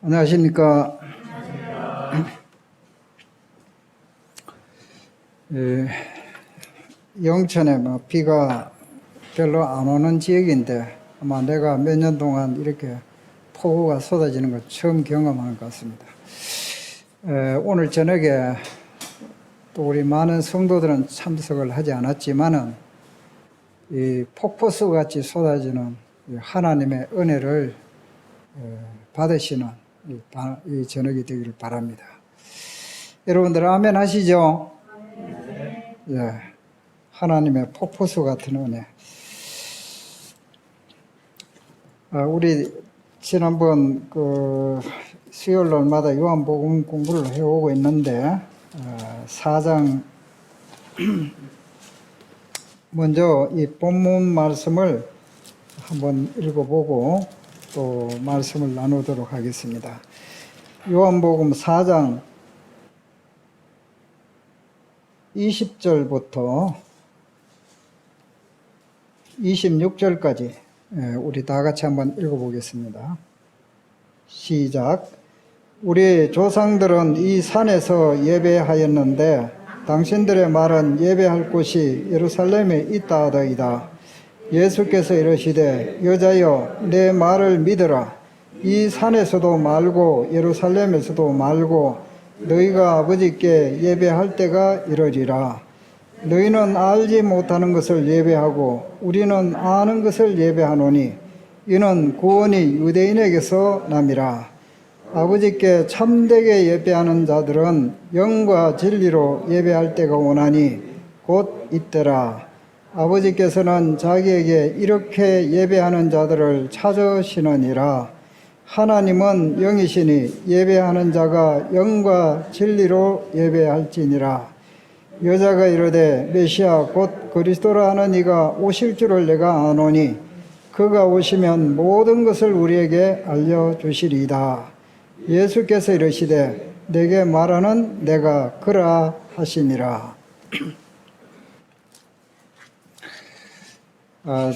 안녕하십니까. 영천에 비가 별로 안 오는 지역인데 아마 내가 몇 년 동안 이렇게 폭우가 쏟아지는 걸 처음 경험하는 것 같습니다. 오늘 저녁에 또 우리 많은 성도들은 참석을 하지 않았지만은 이 폭포수 같이 쏟아지는 하나님의 은혜를 받으시는 이 저녁이 되기를 바랍니다. 여러분들 아멘 하시죠? 예, 하나님의 폭포수 같은 은혜. 우리 지난번 수요일 날마다 요한복음 공부를 해오고 있는데 4장 먼저 이 본문 말씀을 한번 읽어보고 또 말씀을 나누도록 하겠습니다. 요한복음 4장 20절부터 26절까지 우리 다 같이 한번 읽어보겠습니다. 시작. 우리 조상들은 이 산에서 예배하였는데 당신들의 말은 예배할 곳이 예루살렘에 있다 하더이다. 예수께서 이르시되 여자여 내 말을 믿으라. 이 산에서도 말고 예루살렘에서도 말고 너희가 아버지께 예배할 때가 이르리라. 너희는 알지 못하는 것을 예배하고 우리는 아는 것을 예배하노니 이는 구원이 유대인에게서 남이라. 아버지께 참되게 예배하는 자들은 영과 진리로 예배할 때가 오나니 곧 이때라. 아버지께서는 자기에게 이렇게 예배하는 자들을 찾으시느니라. 하나님은 영이시니 예배하는 자가 영과 진리로 예배할지니라. 여자가 이르되 메시아 곧 그리스도라 하는 이가 오실 줄을 내가 아노니 그가 오시면 모든 것을 우리에게 알려주시리이다. 예수께서 이르시되 내게 말하는 내가 그라 하시니라.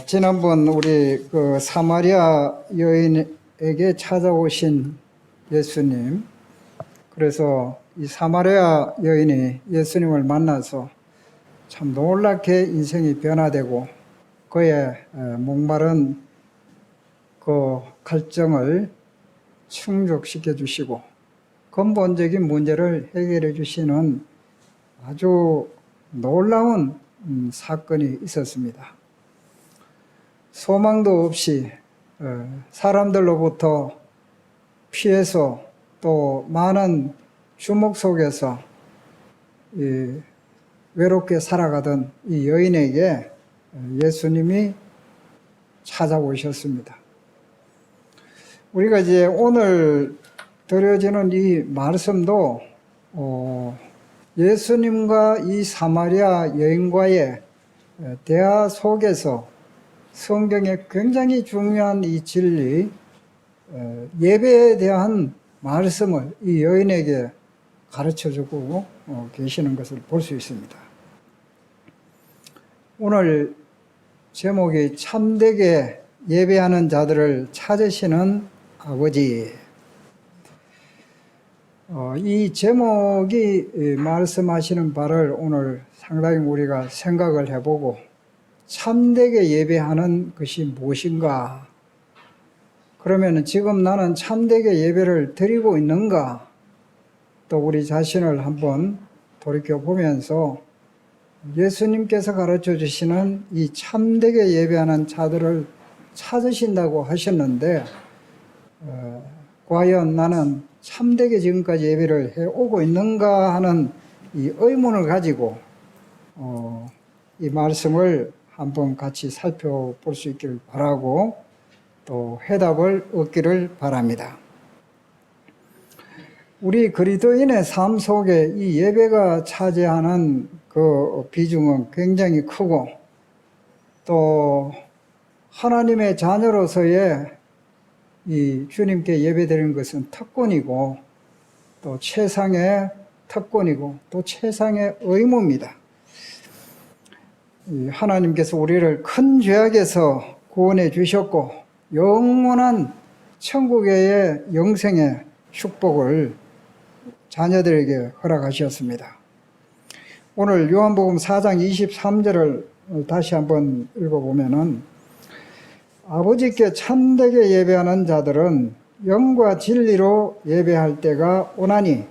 지난번 우리 사마리아 여인에게 찾아오신 예수님, 그래서 이 사마리아 여인이 예수님을 만나서 참 놀랍게 인생이 변화되고 그의 목마른 그 갈증을 충족시켜 주시고 근본적인 문제를 해결해 주시는 아주 놀라운 사건이 있었습니다. 소망도 없이 사람들로부터 피해서 또 많은 주목 속에서 외롭게 살아가던 이 여인에게 예수님이 찾아오셨습니다. 우리가 이제 오늘 드려지는 이 말씀도 예수님과 이 사마리아 여인과의 대화 속에서 성경의 굉장히 중요한 이 진리, 예배에 대한 말씀을 이 여인에게 가르쳐주고 계시는 것을 볼 수 있습니다. 오늘 제목이 참되게 예배하는 자들을 찾으시는 아버지. 이 제목이 말씀하시는 바를 오늘 상당히 우리가 생각을 해보고 참되게 예배하는 것이 무엇인가? 그러면 지금 나는 참되게 예배를 드리고 있는가? 또 우리 자신을 한번 돌이켜보면서 예수님께서 가르쳐 주시는 이 참되게 예배하는 자들을 찾으신다고 하셨는데 과연 나는 참되게 지금까지 예배를 해오고 있는가 하는 이 의문을 가지고 이 말씀을 한번 같이 살펴볼 수 있기를 바라고 또 해답을 얻기를 바랍니다. 우리 그리스도인의 삶 속에 이 예배가 차지하는 그 비중은 굉장히 크고 또 하나님의 자녀로서의 이 주님께 예배드리는 것은 특권이고 또 최상의 특권이고 또 최상의 의무입니다. 하나님께서 우리를 큰 죄악에서 구원해 주셨고 영원한 천국의 영생에 축복을 자녀들에게 허락하셨습니다. 오늘 요한복음 4장 23절을 다시 한번 읽어보면은 아버지께 참되게 예배하는 자들은 영과 진리로 예배할 때가 오나니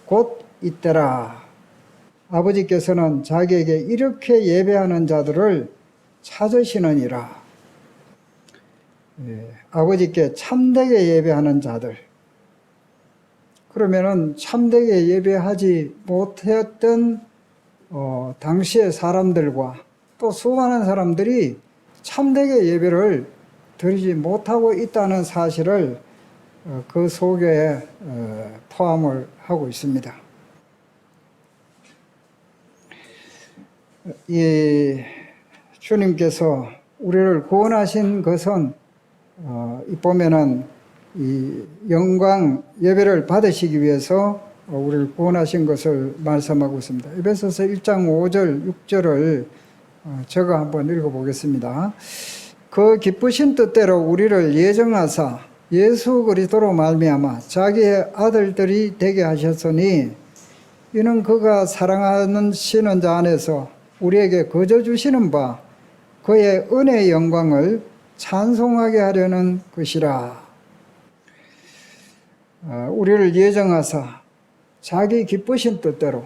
곧 이때라. 아버지께서는 자기에게 이렇게 예배하는 자들을 찾으시느니라. 아버지께 참되게 예배하는 자들. 그러면은 참되게 예배하지 못했던 당시의 사람들과 또 수많은 사람들이 참되게 예배를 드리지 못하고 있다는 사실을 그 속에 포함을 하고 있습니다. 이 주님께서 우리를 구원하신 것은 보면은 이 영광 예배를 받으시기 위해서 우리를 구원하신 것을 말씀하고 있습니다. 에베소서 1장 5절 6절을 제가 한번 읽어보겠습니다. 그 기쁘신 뜻대로 우리를 예정하사 예수 그리스도로 말미암아 자기의 아들들이 되게 하셨으니 이는 그가 사랑하시는 자 안에서 우리에게 거저 주시는 바 그의 은혜의 영광을 찬송하게 하려는 것이라. 우리를 예정하사 자기 기쁘신 뜻대로,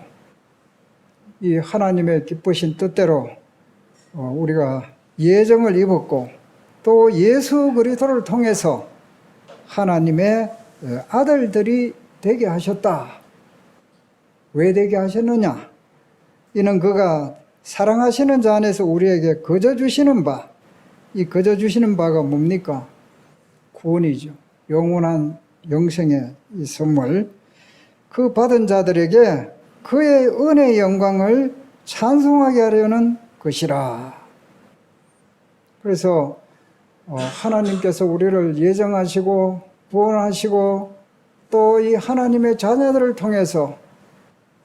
이 하나님의 기쁘신 뜻대로 우리가 예정을 입었고 또 예수 그리스도를 통해서 하나님의 아들들이 되게 하셨다. 왜 되게 하셨느냐? 이는 그가 사랑하시는 자 안에서 우리에게 거저 주시는 바, 이 거저 주시는 바가 뭡니까? 구원이죠. 영원한 영생의 이 선물. 그 받은 자들에게 그의 은혜의 영광을 찬송하게 하려는 것이라. 그래서 하나님께서 우리를 예정하시고 구원하시고 또 이 하나님의 자녀들을 통해서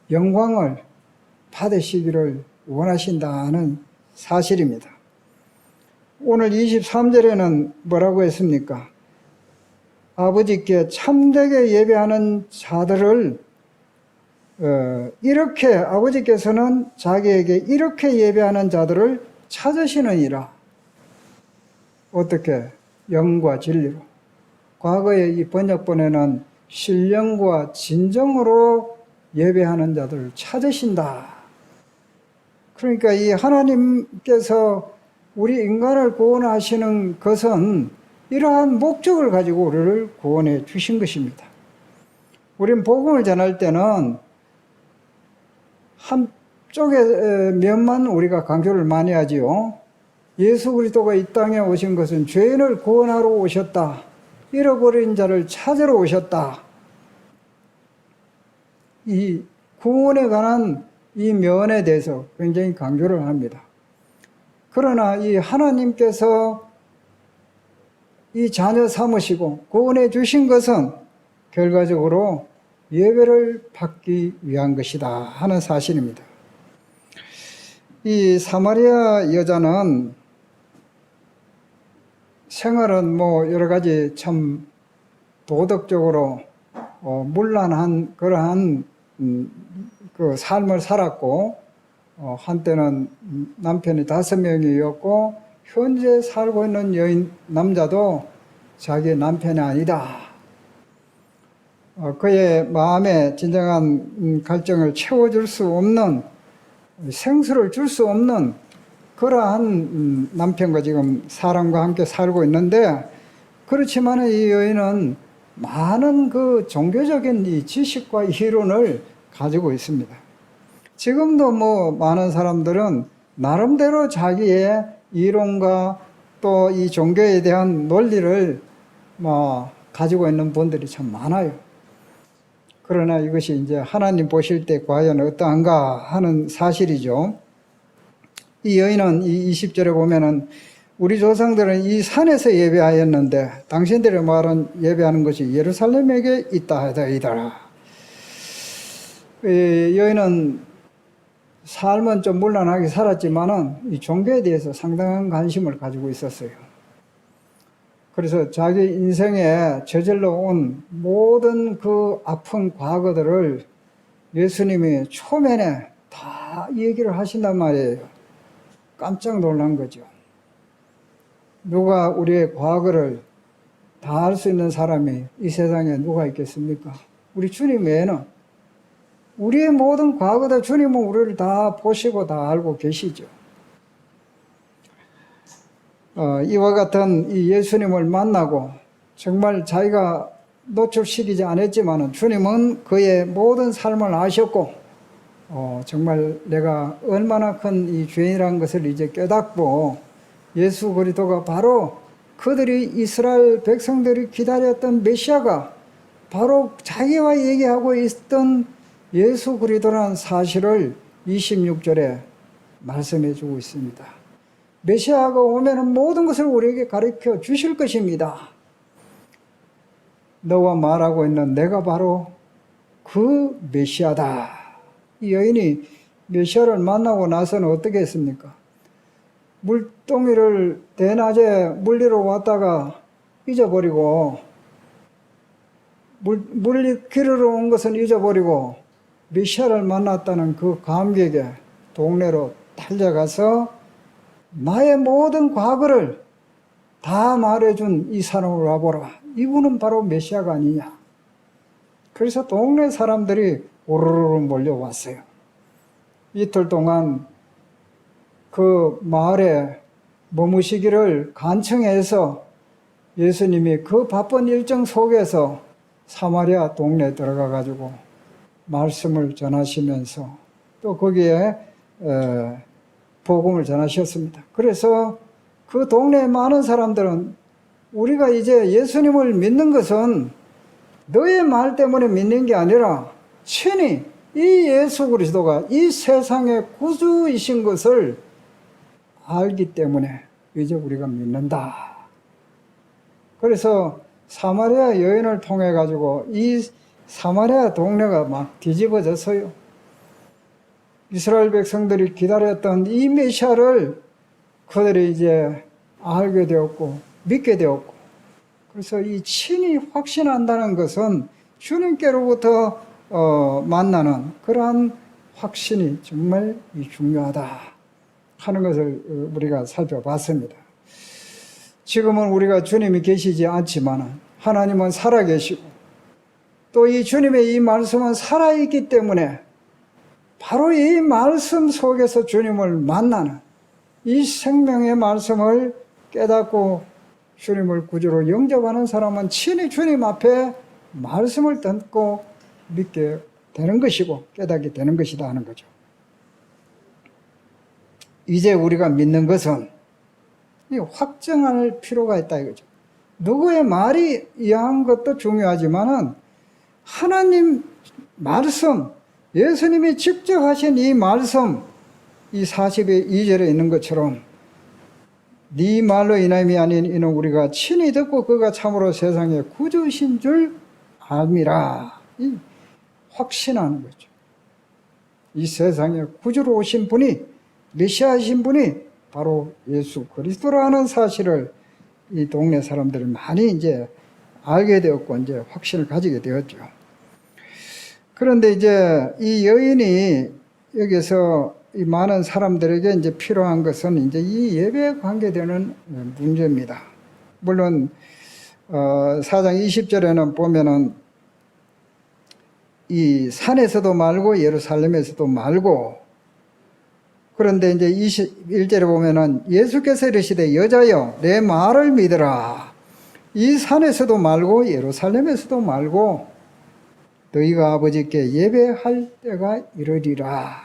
영광을 받으시기를 원하신다는 사실입니다. 오늘 23절에는 뭐라고 했습니까? 아버지께 참되게 예배하는 자들을 이렇게 아버지께서는 자기에게 이렇게 예배하는 자들을 찾으시느니라. 어떻게? 영과 진리로. 과거에 이 번역본에는 신령과 진정으로 예배하는 자들을 찾으신다. 그러니까 이 하나님께서 우리 인간을 구원하시는 것은 이러한 목적을 가지고 우리를 구원해 주신 것입니다. 우린 복음을 전할 때는 한쪽의 면만 우리가 강조를 많이 하지요. 예수 그리스도가 이 땅에 오신 것은 죄인을 구원하러 오셨다. 잃어버린 자를 찾으러 오셨다. 이 구원에 관한 이 면에 대해서 굉장히 강조를 합니다. 그러나 이 하나님께서 이 자녀 삼으시고 구원해 주신 것은 결과적으로 예배를 받기 위한 것이다 하는 사실입니다. 이 사마리아 여자는 생활은 여러 가지 참 도덕적으로 문란한 그러한 그 삶을 살았고 한때는 남편이 5명이었고 현재 살고 있는 남자도 자기의 남편이 아니다. 그의 마음에 진정한 갈증을 채워줄 수 없는, 생수를 줄 수 없는 그러한 남편과 지금 사람과 함께 살고 있는데, 그렇지만 이 여인은 많은 그 종교적인 이 지식과 이론을 가지고 있습니다. 지금도 많은 사람들은 나름대로 자기의 이론과 또 이 종교에 대한 논리를 가지고 있는 분들이 참 많아요. 그러나 이것이 이제 하나님 보실 때 과연 어떠한가 하는 사실이죠. 이 여인은 이 20절에 보면은 우리 조상들은 이 산에서 예배하였는데 당신들의 말은 예배하는 것이 예루살렘에게 있다 하더이더라. 이 여인은 삶은 좀 문란하게 살았지만은 이 종교에 대해서 상당한 관심을 가지고 있었어요. 그래서 자기 인생에 저질러 온 모든 그 아픈 과거들을 예수님이 초면에 다 얘기를 하신단 말이에요. 깜짝 놀란 거죠. 누가 우리의 과거를 다 알 수 있는 사람이 이 세상에 누가 있겠습니까? 우리 주님 외에는. 우리의 모든 과거들 주님은 우리를 다 보시고 다 알고 계시죠. 이와 같은 이 예수님을 만나고 정말 자기가 노출시키지 않았지만 주님은 그의 모든 삶을 아셨고 정말 내가 얼마나 큰 이 죄인이라는 것을 이제 깨닫고 예수 그리스도가 바로 그들이 이스라엘 백성들이 기다렸던 메시아가 바로 자기와 얘기하고 있던 예수 그리스도라는 사실을 26절에 말씀해 주고 있습니다. 메시아가 오면 모든 것을 우리에게 가르쳐 주실 것입니다. 너와 말하고 있는 내가 바로 그 메시아다. 이 여인이 메시아를 만나고 나서는 어떻게 했습니까? 물동이를 대낮에 물리러 왔다가 잊어버리고 물리 기르러 온 것은 잊어버리고 메시아를 만났다는 그 감격에 동네로 달려가서 나의 모든 과거를 다 말해준 이 사람을 와보라. 이분은 바로 메시아가 아니냐. 그래서 동네 사람들이 오르르 몰려왔어요. 이틀 동안 그 마을에 머무시기를 간청해서 예수님이 그 바쁜 일정 속에서 사마리아 동네에 들어가 가지고 말씀을 전하시면서 또 거기에 복음을 전하셨습니다. 그래서 그 동네에 많은 사람들은 우리가 이제 예수님을 믿는 것은 너의 말 때문에 믿는 게 아니라 친히 이 예수 그리스도가 이 세상의 구주이신 것을 알기 때문에 이제 우리가 믿는다. 그래서 사마리아 여인을 통해 가지고 이 사마리아 동네가 막 뒤집어졌어요. 이스라엘 백성들이 기다렸던 이 메시아를 그들이 이제 알게 되었고 믿게 되었고, 그래서 이 친히 확신한다는 것은 주님께로부터 만나는 그러한 확신이 정말 중요하다 하는 것을 우리가 살펴봤습니다. 지금은 우리가 주님이 계시지 않지만 하나님은 살아계시고 또 이 주님의 이 말씀은 살아있기 때문에 바로 이 말씀 속에서 주님을 만나는 이 생명의 말씀을 깨닫고 주님을 구주로 영접하는 사람은 친히 주님 앞에 말씀을 듣고 믿게 되는 것이고 깨닫게 되는 것이다 하는 거죠. 이제 우리가 믿는 것은 확정할 필요가 있다 이거죠. 누구의 말이 이해한 것도 중요하지만은 하나님 말씀, 예수님이 직접 하신 이 말씀, 이 42절에 있는 것처럼 네 말로 인함이 아닌 이는 우리가 친히 듣고 그가 참으로 세상의 구주신 줄 압니다. 이 확신하는 거죠. 이 세상에 구주로 오신 분이, 메시아이신 분이 바로 예수 그리스도라는 사실을 이 동네 사람들이 많이 이제 알게 되었고 이제 확신을 가지게 되었죠. 그런데 이제 이 여인이 여기서 이 많은 사람들에게 이제 필요한 것은 이제 이 예배에 관계되는 문제입니다. 물론 4장 20절에는 보면은 이 산에서도 말고 예루살렘에서도 말고, 그런데 이제 21절에 보면은 예수께서 이르시되 여자여 내 말을 믿으라. 이 산에서도 말고 예루살렘에서도 말고 너희가 아버지께 예배할 때가 이르리라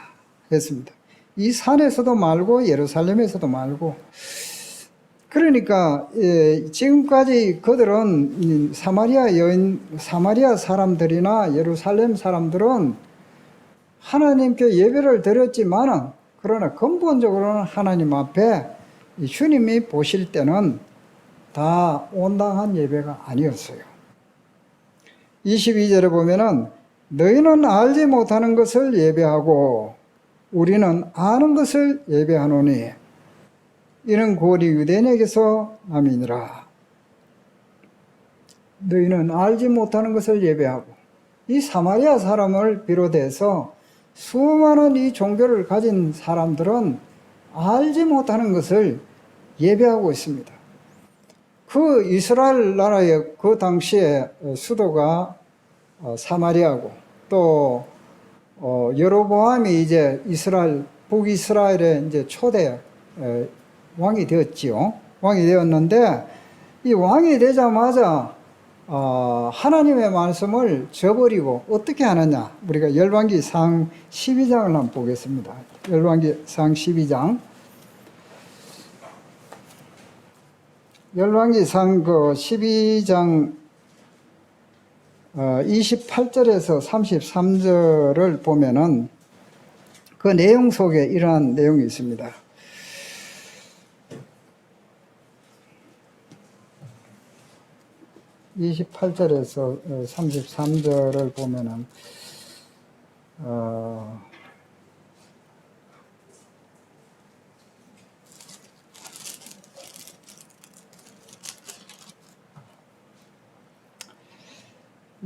했습니다. 이 산에서도 말고 예루살렘에서도 말고, 그러니까 지금까지 그들은 사마리아 사람들이나 예루살렘 사람들은 하나님께 예배를 드렸지만은 그러나 근본적으로는 하나님 앞에 주님이 보실 때는 다 온당한 예배가 아니었어요. 22절에 보면은 너희는 알지 못하는 것을 예배하고 우리는 아는 것을 예배하노니 이는 곧 유대인에게서 남이니라. 너희는 알지 못하는 것을 예배하고, 이 사마리아 사람을 비롯해서 수많은 이 종교를 가진 사람들은 알지 못하는 것을 예배하고 있습니다. 그 이스라엘 나라의 그 당시에 수도가 사마리아고, 또 여로보암이 이제 북이스라엘의 이제 초대 왕이 되었지요. 왕이 되었는데, 이 왕이 되자마자 하나님의 말씀을 저버리고 어떻게 하느냐? 우리가 열왕기상 12장을 한번 보겠습니다. 열왕기상 12장. 열왕기상 그 12장 28절에서 33절을 보면은 그 내용 속에 이러한 내용이 있습니다. 28절에서 33절을 보면은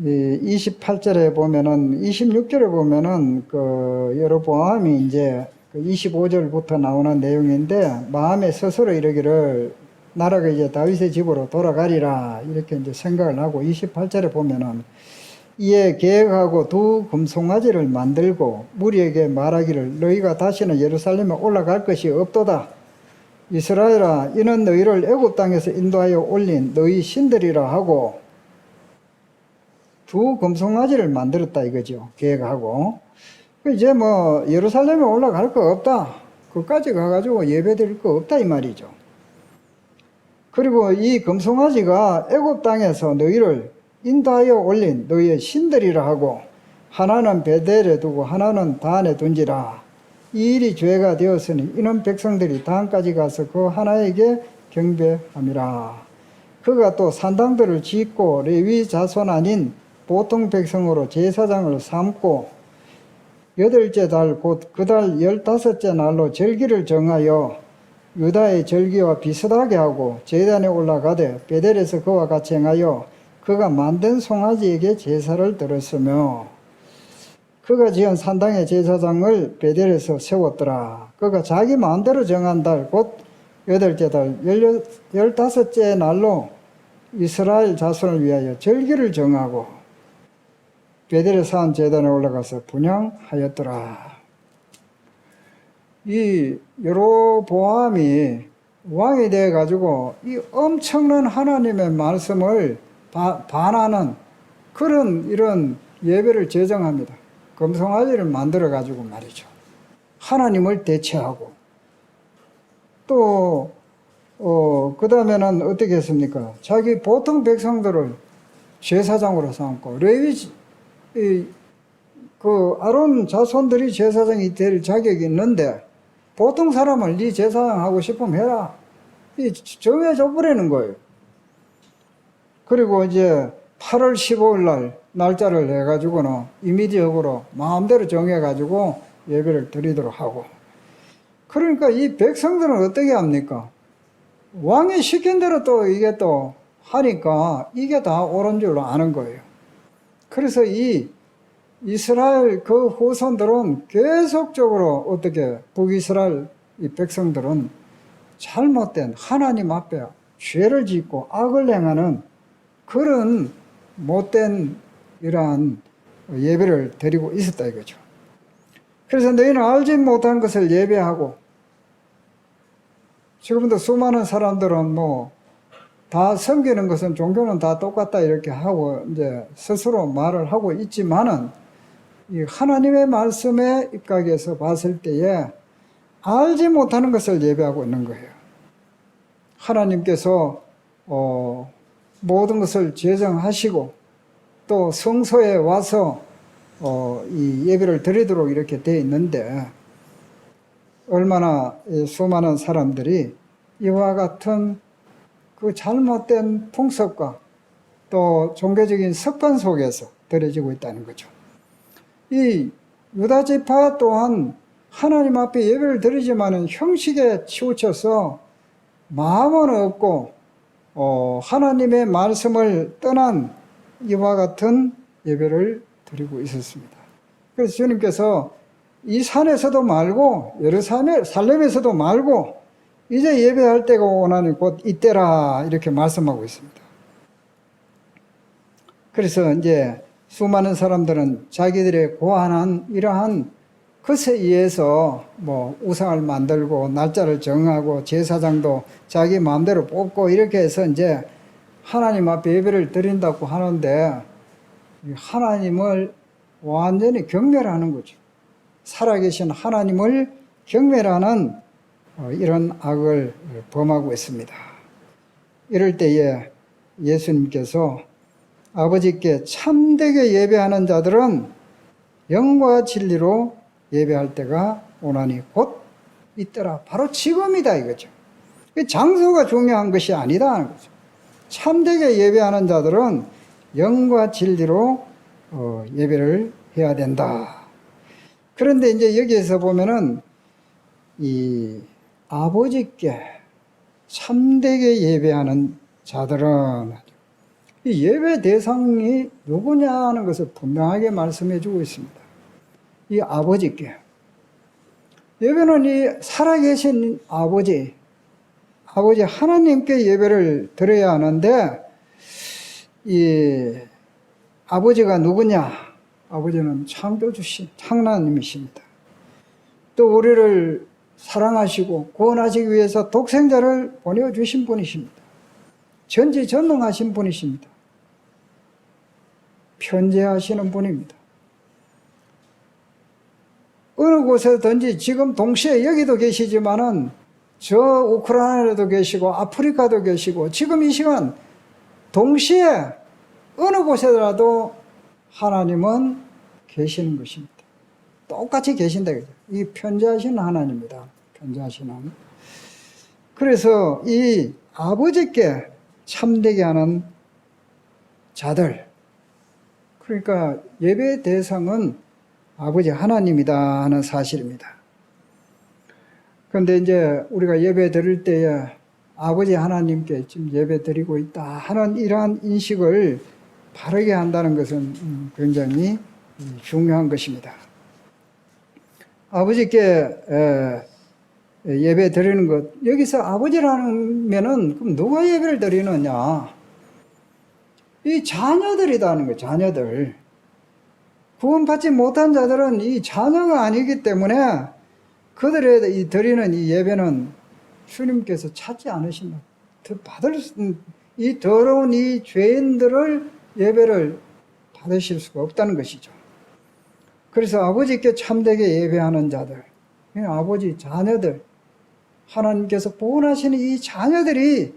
이 28절에 보면은 26절에 보면은 그 여로보암이 이제 그 25절부터 나오는 내용인데, 마음에 스스로 이르기를 나라가 이제 다윗의 집으로 돌아가리라 이렇게 이제 생각을 하고, 28절에 보면은 이에 계획하고 두 금송아지를 만들고 무리에게 말하기를 너희가 다시는 예루살렘에 올라갈 것이 없도다. 이스라엘아, 이는 너희를 애굽 땅에서 인도하여 올린 너희 신들이라 하고, 두 금송아지를 만들었다 이거죠. 계획하고. 이제 뭐 예루살렘에 올라갈 거 없다. 그까지 가가지고 예배 드릴 거 없다 이 말이죠. 그리고 이 금송아지가 애굽 땅에서 너희를 인도하여 올린 너희의 신들이라 하고, 하나는 베델에 두고 하나는 단에 둔지라. 이 일이 죄가 되었으니 이는 백성들이 단까지 가서 그 하나에게 경배함이라. 그가 또 산당들을 짓고 레위 자손 아닌 보통 백성으로 제사장을 삼고, 8째 달 곧 그 달 15째 날로 절기를 정하여 유다의 절기와 비슷하게 하고 제단에 올라가되 베델에서 그와 같이 행하여 그가 만든 송아지에게 제사를 드렸으며, 그가 지은 산당의 제사장을 베델에서 세웠더라. 그가 자기 마음대로 정한 달 곧 8째 달 15째 날로 이스라엘 자손을 위하여 절기를 정하고 베델에 쌓은 제단에 올라가서 분향하였더라. 이 여로보암이 왕이 되어 가지고 이 엄청난 하나님의 말씀을 반하는 그런 이런 예배를 제정합니다. 금송아지를 만들어 가지고 말이죠. 하나님을 대체하고, 또 그 다음에는 어떻게 했습니까? 자기 보통 백성들을 제사장으로 삼고, 레위 그 아론 자손들이 제사장이 될 자격이 있는데 보통 사람을 네 제사장 하고 싶으면 해라, 이 정해져 버리는 거예요. 그리고 이제 8월 15일 날 날짜를 해가지고는 임의적으로 마음대로 정해가지고 예배를 드리도록 하고, 그러니까 이 백성들은 어떻게 합니까? 왕이 시킨 대로 또 이게 또 하니까 이게 다 옳은 줄로 아는 거예요. 그래서 이 이스라엘 그 후손들은 계속적으로 어떻게 북이스라엘 이 백성들은 잘못된 하나님 앞에 죄를 짓고 악을 행하는 그런 못된 이러한 예배를 드리고 있었다 이거죠. 그래서 너희는 알지 못한 것을 예배하고, 지금도 수많은 사람들은 뭐 다 섬기는 것은 종교는 다 똑같다 이렇게 하고 이제 스스로 말을 하고 있지만은, 이 하나님의 말씀의 입각에서 봤을 때에 알지 못하는 것을 예배하고 있는 거예요. 하나님께서 모든 것을 제정하시고 또 성소에 와서 이 예배를 드리도록 이렇게 되어 있는데, 얼마나 수많은 사람들이 이와 같은 그 잘못된 풍습과 또 종교적인 습관 속에서 들여지고 있다는 거죠. 이 유다 지파 또한 하나님 앞에 예배를 드리지만은 형식에 치우쳐서 마음은 없고 하나님의 말씀을 떠난 이와 같은 예배를 드리고 있었습니다. 그래서 주님께서 이 산에서도 말고 예루살렘에서도 말고 이제 예배할 때가 오나니 곧 이때라 이렇게 말씀하고 있습니다. 그래서 이제 수많은 사람들은 자기들의 고안한 이러한 것에 의해서 뭐 우상을 만들고 날짜를 정하고 제사장도 자기 마음대로 뽑고 이렇게 해서 이제 하나님 앞에 예배를 드린다고 하는데 하나님을 완전히 경멸하는 거죠. 살아계신 하나님을 경멸하는 이런 악을 범하고 있습니다. 이럴 때에 예수님께서 아버지께 참되게 예배하는 자들은 영과 진리로 예배할 때가 오나니 곧 있더라. 바로 지금이다 이거죠. 장소가 중요한 것이 아니다 하는 거죠. 참되게 예배하는 자들은 영과 진리로 예배를 해야 된다. 그런데 이제 여기에서 보면은 이 아버지께 참되게 예배하는 자들은 이 예배 대상이 누구냐는 것을 분명하게 말씀해 주고 있습니다. 이 아버지께. 예배는 이 살아계신 아버지 하나님께 예배를 드려야 하는데, 이 아버지가 누구냐? 아버지는 창조주신 하나님이십니다. 또 우리를 사랑하시고 구원하시기 위해서 독생자를 보내주신 분이십니다. 전지전능하신 분이십니다. 편재하시는 분입니다. 어느 곳에든지 지금 동시에 여기도 계시지만은 저 우크라이나에도 계시고 아프리카도 계시고 지금 이 시간 동시에 어느 곳에라도 하나님은 계시는 것입니다. 똑같이 계신다. 이 편재하신 하나님입니다. 편재하신 하나님. 그래서 이 아버지께 참되게 하는 자들, 그러니까 예배 대상은 아버지 하나님이다 하는 사실입니다. 그런데 이제 우리가 예배 드릴 때에 아버지 하나님께 지금 예배 드리고 있다 하는 이러한 인식을 바르게 한다는 것은 굉장히 중요한 것입니다. 아버지께 예배 드리는 것, 여기서 아버지라면은 그럼 누가 예배를 드리느냐? 이 자녀들이라는 거예요. 자녀들. 구원받지 못한 자들은 이 자녀가 아니기 때문에 그들의 드리는 이 예배는 주님께서 찾지 않으신다. 이 더러운 이 죄인들을 예배를 받으실 수가 없다는 것이죠. 그래서 아버지께 참되게 예배하는 자들, 아버지 자녀들, 하나님께서 보호하시는 이 자녀들이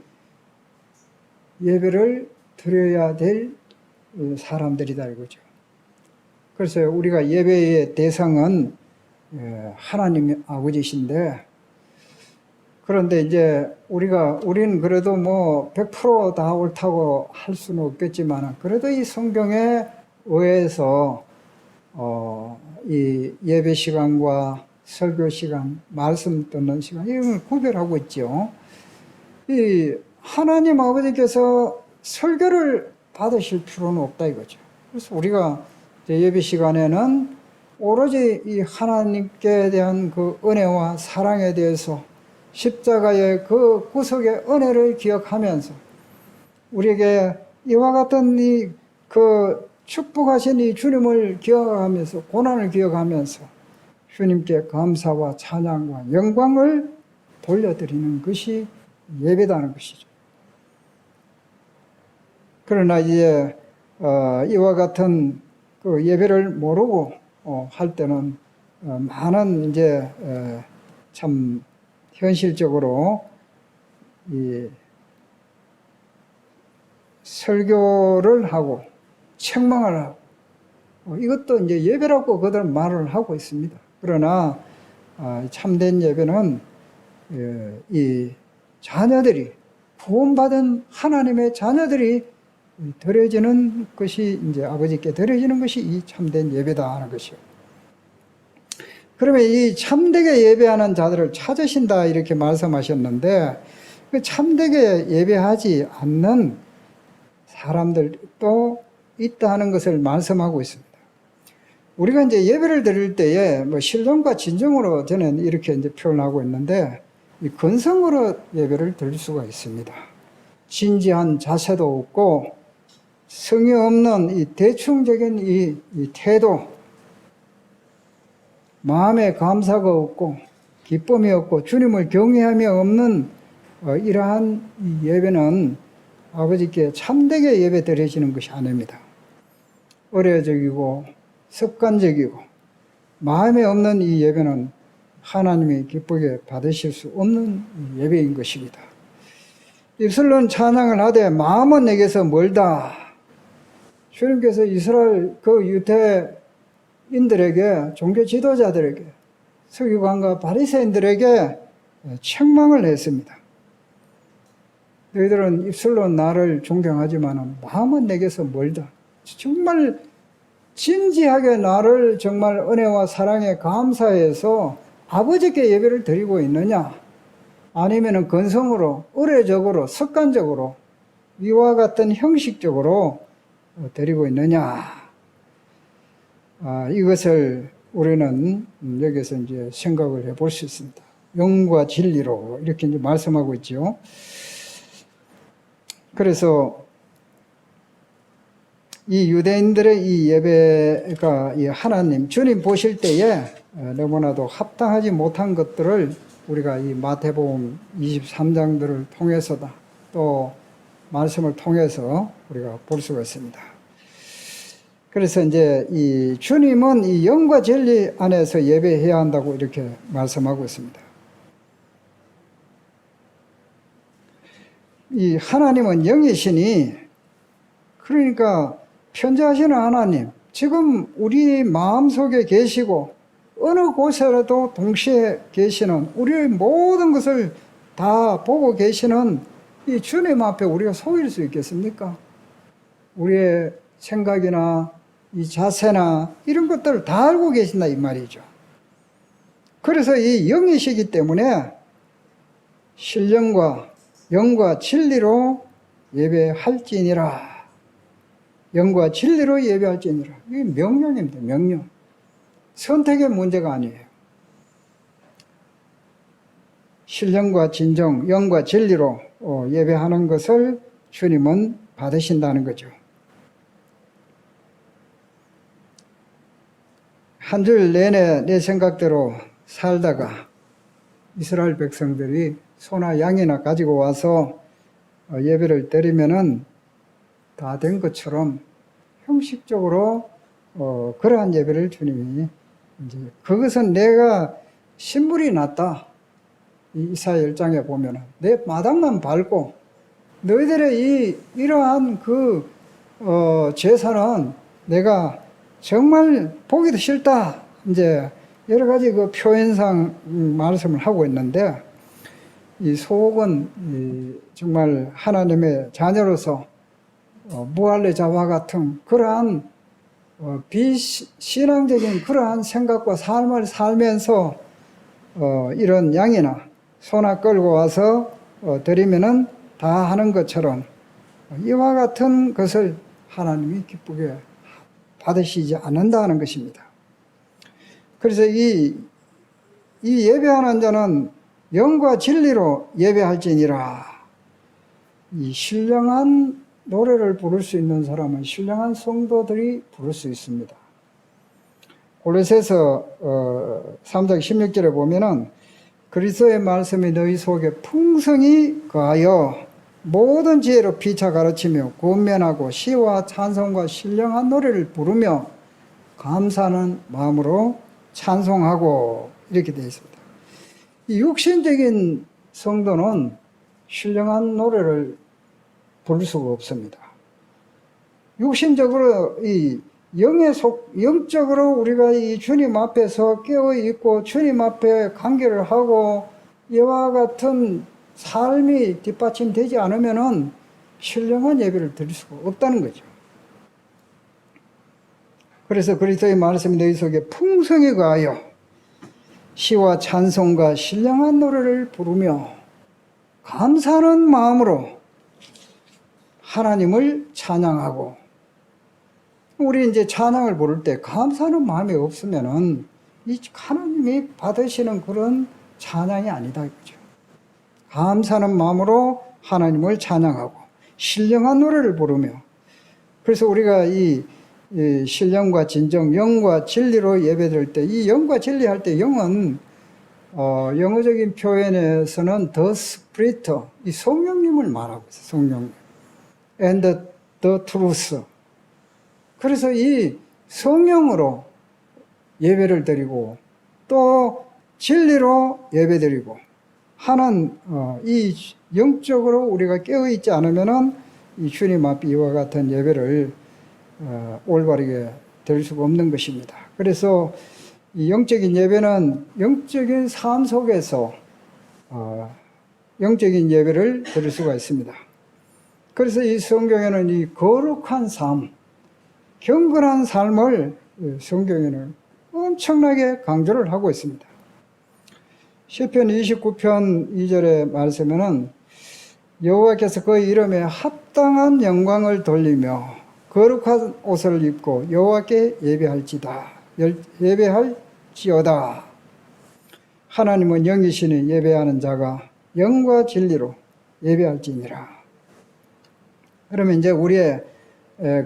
예배를 드려야 될 사람들이다 이거죠. 그래서 우리가 예배의 대상은 하나님 아버지신데, 그런데 이제 우리는 그래도 뭐 100%다 옳다고 할 수는 없겠지만, 그래도 이 성경에 의해서 이 예배 시간과 설교 시간, 말씀 듣는 시간, 이런 걸 구별하고 있죠. 이 하나님 아버지께서 설교를 받으실 필요는 없다 이거죠. 그래서 우리가 예배 시간에는 오로지 이 하나님께 대한 그 은혜와 사랑에 대해서 십자가의 그 구속의 은혜를 기억하면서 우리에게 이와 같은 그 축복하신 이 주님을 기억하면서 고난을 기억하면서 주님께 감사와 찬양과 영광을 돌려드리는 것이 예배다는 것이죠. 그러나 이제 이와 같은 그 예배를 모르고 할 때는 많은 이제 참 현실적으로 이 설교를 하고 책망을 하고 이것도 이제 예배라고 그들은 말을 하고 있습니다. 그러나 참된 예배는 이 자녀들이 구원받은 하나님의 자녀들이 드려지는 것이 이제 아버지께 드려지는 것이 이 참된 예배다 하는 것이요. 그러면 이 참되게 예배하는 자들을 찾으신다 이렇게 말씀하셨는데 그 참되게 예배하지 않는 사람들도 있다는 것을 말씀하고 있습니다. 우리가 이제 예배를 드릴 때에 뭐 신령과 진정으로 저는 이렇게 이제 표현하고 있는데, 이 근성으로 예배를 드릴 수가 있습니다. 진지한 자세도 없고 성의 없는 이 대충적인 이 태도, 마음에 감사가 없고 기쁨이 없고 주님을 경외함이 없는 이러한 이 예배는 아버지께 참되게 예배 드려지는 것이 아닙니다. 의례적이고 습관적이고 마음에 없는 이 예배는 하나님이 기쁘게 받으실 수 없는 예배인 것입니다. 입술로는 찬양을 하되 마음은 내게서 멀다. 주님께서 이스라엘 그 유대인들에게, 종교 지도자들에게, 서기관과 바리새인들에게 책망을 했습니다. 너희들은 입술로는 나를 존경하지만 마음은 내게서 멀다. 정말 진지하게 나를 정말 은혜와 사랑에 감사해서 아버지께 예배를 드리고 있느냐? 아니면 근성으로, 의례적으로, 습관적으로, 이와 같은 형식적으로 드리고 있느냐? 이것을 우리는 여기서 이제 생각을 해볼 수 있습니다. 영과 진리로 이렇게 이제 말씀하고 있죠. 그래서 이 유대인들의 이 예배가 이 하나님, 주님 보실 때에 너무나도 합당하지 못한 것들을 우리가 이 마태복음 23장들을 통해서다, 또 말씀을 통해서 우리가 볼 수가 있습니다. 그래서 이제 이 주님은 이 영과 진리 안에서 예배해야 한다고 이렇게 말씀하고 있습니다. 이 하나님은 영이시니, 그러니까 편지하시는 하나님, 지금 우리 마음속에 계시고 어느 곳에라도 동시에 계시는, 우리의 모든 것을 다 보고 계시는 이 주님 앞에 우리가 속일 수 있겠습니까? 우리의 생각이나 이 자세나 이런 것들을 다 알고 계신다 이 말이죠. 그래서 이 영이시기 때문에 신령과 영과 진리로 예배할지니라. 영과 진리로 예배할지니라. 이게 명령입니다. 명령. 선택의 문제가 아니에요. 신령과 진정, 영과 진리로 예배하는 것을 주님은 받으신다는 거죠. 한 줄 내내 내 생각대로 살다가 이스라엘 백성들이 소나 양이나 가지고 와서 예배를 드리면은 다 된 것처럼 형식적으로 그러한 예배를 주님이 이제, 그것은 내가 신물이 났다. 이사야 1장에 보면은 내 마당만 밟고 너희들의 이러한 그 제사는 내가 정말 보기도 싫다. 이제 여러 가지 그 표현상 말씀을 하고 있는데, 이 속은 정말 하나님의 자녀로서 무할례자와 같은 그러한 비신앙적인 그러한 생각과 삶을 살면서 이런 양이나 소나 끌고 와서 드리면은 다 하는 것처럼 이와 같은 것을 하나님이 기쁘게 받으시지 않는다는 것입니다. 그래서 이 예배하는 자는 영과 진리로 예배할지니라. 이 신령한 노래를 부를 수 있는 사람은 신령한 성도들이 부를 수 있습니다. 골로새서 3장 16절에 보면은 그리스도의 말씀이 너희 속에 풍성히 거하여 모든 지혜로 피차 가르치며 권면하고 시와 찬송과 신령한 노래를 부르며 감사하는 마음으로 찬송하고, 이렇게 되어 있습니다. 이 육신적인 성도는 신령한 노래를 부를 수가 없습니다. 육신적으로 영적으로 우리가 이 주님 앞에서 깨어 있고 주님 앞에 관계를 하고 이와 같은 삶이 뒷받침되지 않으면은 신령한 예배를 드릴 수가 없다는 거죠. 그래서 그리스도의 말씀이 너희 속에 풍성히 거하여 시와 찬송과 신령한 노래를 부르며, 감사하는 마음으로 하나님을 찬양하고, 우리 이제 찬양을 부를 때 감사하는 마음이 없으면은 이 하나님이 받으시는 그런 찬양이 아니다 이거죠. 감사하는 마음으로 하나님을 찬양하고 신령한 노래를 부르며, 그래서 우리가 이 신령과 진정, 영과 진리로 예배드릴 때, 이 영과 진리 할 때 영은 영어적인 표현에서는 the Spirit, 이 성령님을 말하고 있어요. 성령님. And the truth. 그래서 이 성령으로 예배를 드리고 또 진리로 예배드리고 하는 이 영적으로 우리가 깨어있지 않으면은 이 주님 앞 이와 같은 예배를 올바르게 드릴 수가 없는 것입니다. 그래서 이 영적인 예배는 영적인 삶 속에서 영적인 예배를 드릴 수가 있습니다. 그래서 이 성경에는 이 거룩한 삶, 경건한 삶을 성경에는 엄청나게 강조를 하고 있습니다. 시편 29편 2절의 말씀에는 여호와께서 그의 이름에 합당한 영광을 돌리며 거룩한 옷을 입고 여호와께 예배할지어다. 하나님은 영이시니 예배하는 자가 영과 진리로 예배할지니라. 그러면 이제 우리의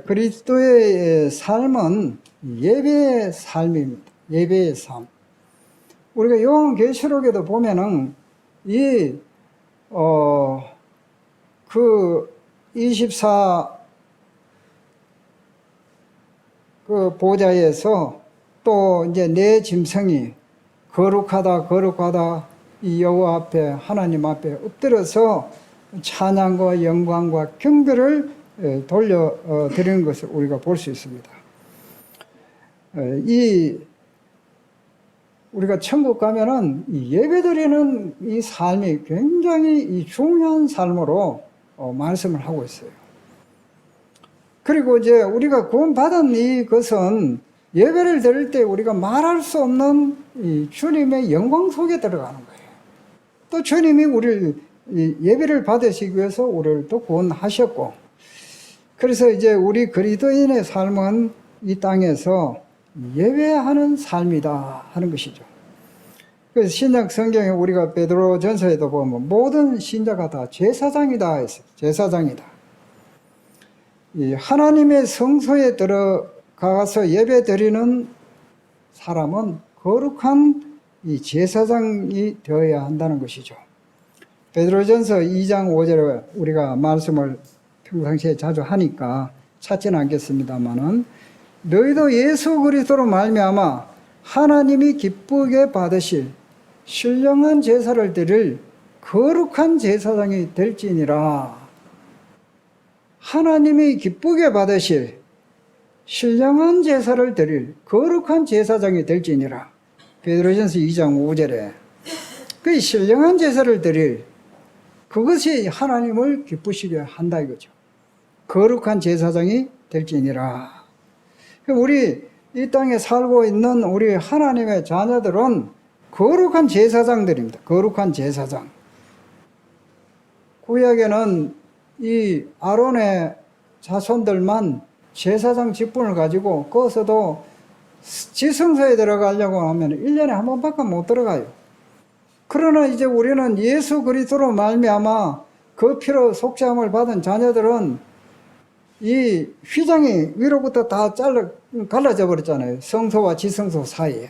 그리스도의 삶은 예배의 삶입니다. 예배의 삶. 우리가 요한계시록에도 보면은 그 24 그 보좌에서 또 이제 내 짐승이 거룩하다 거룩하다 이 여호와 앞에 하나님 앞에 엎드려서 찬양과 영광과 경배를 돌려 드리는 것을 우리가 볼 수 있습니다. 우리가 천국 가면은 이 예배드리는 이 삶이 굉장히 이 중요한 삶으로 말씀을 하고 있어요. 그리고 이제 우리가 구원받은 이것은 예배를 드릴 때 우리가 말할 수 없는 이 주님의 영광 속에 들어가는 거예요. 또 주님이 우리를 예배를 받으시기 위해서 우리를 또 구원하셨고, 그래서 이제 우리 그리스도인의 삶은 이 땅에서 예배하는 삶이다 하는 것이죠. 그래서 신약 성경에 우리가 베드로전서에도 보면 모든 신자가 다 제사장이다 했어요. 제사장이다. 이 하나님의 성소에 들어가서 예배 드리는 사람은 거룩한 이 제사장이 되어야 한다는 것이죠. 베드로전서 2장 5절에 우리가 말씀을 평상시에 자주 하니까 찾지는 않겠습니다만은, 너희도 예수 그리스도로 말미암아 하나님이 기쁘게 받으실 신령한 제사를 드릴 거룩한 제사장이 될지니라. 하나님이 기쁘게 받으실 신령한 제사를 드릴 거룩한 제사장이 될지니라. 베드로전서 2장 5절에 그 신령한 제사를 드릴, 그것이 하나님을 기쁘시게 한다 이거죠. 거룩한 제사장이 될지니라. 우리 이 땅에 살고 있는 우리 하나님의 자녀들은 거룩한 제사장들입니다. 거룩한 제사장. 구약에는 이 아론의 자손들만 제사장 직분을 가지고 거기서도 지성소에 들어가려고 하면 1년에 한 번밖에 못 들어가요. 그러나 이제 우리는 예수 그리스도로 말미암아 그 피로 속죄함을 받은 자녀들은 이 휘장이 위로부터 다 갈라져 버렸잖아요. 성소와 지성소 사이에.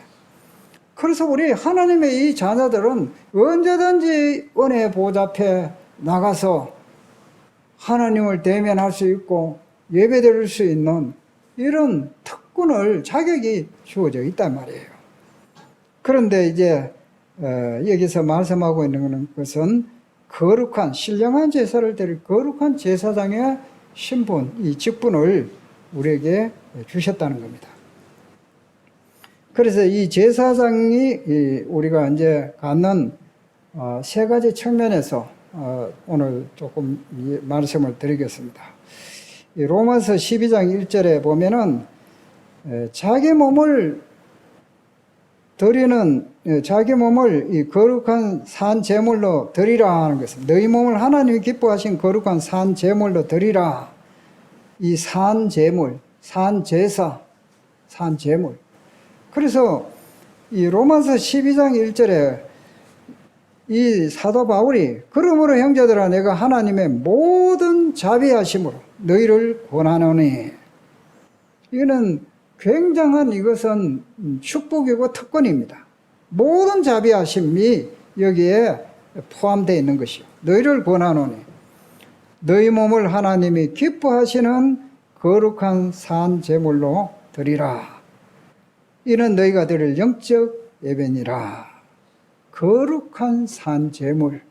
그래서 우리 하나님의 이 자녀들은 언제든지 은혜의 보좌 앞에 나가서 하나님을 대면할 수 있고 예배드릴 수 있는 이런 특권을, 자격이 주어져 있단 말이에요. 그런데 이제 여기서 말씀하고 있는 것은 거룩한 신령한 제사를 드릴 거룩한 제사장의 신분, 이 직분을 우리에게 주셨다는 겁니다. 그래서 이 제사장이 우리가 이제 갖는 세 가지 측면에서 오늘 조금 말씀을 드리겠습니다. 로마서 12장 1절에 보면은 자기 몸을 드리는 자기 몸을 이 거룩한 산 제물로 드리라 하는 것은 너희 몸을 하나님이 기뻐하신 거룩한 산 제물로 드리라. 이 산 제물, 산 제사, 산 제물. 그래서 이 로마서 12장 1절에 이 사도 바울이 그러므로 형제들아 내가 하나님의 모든 자비하심으로 너희를 권하노니, 이거는 굉장한 이것은 축복이고 특권입니다. 모든 자비하심이 여기에 포함되어 있는 것이요. 너희를 권하노니 너희 몸을 하나님이 기뻐하시는 거룩한 산 제물로 드리라. 이는 너희가 드릴 영적 예배니라. 거룩한 산 제물,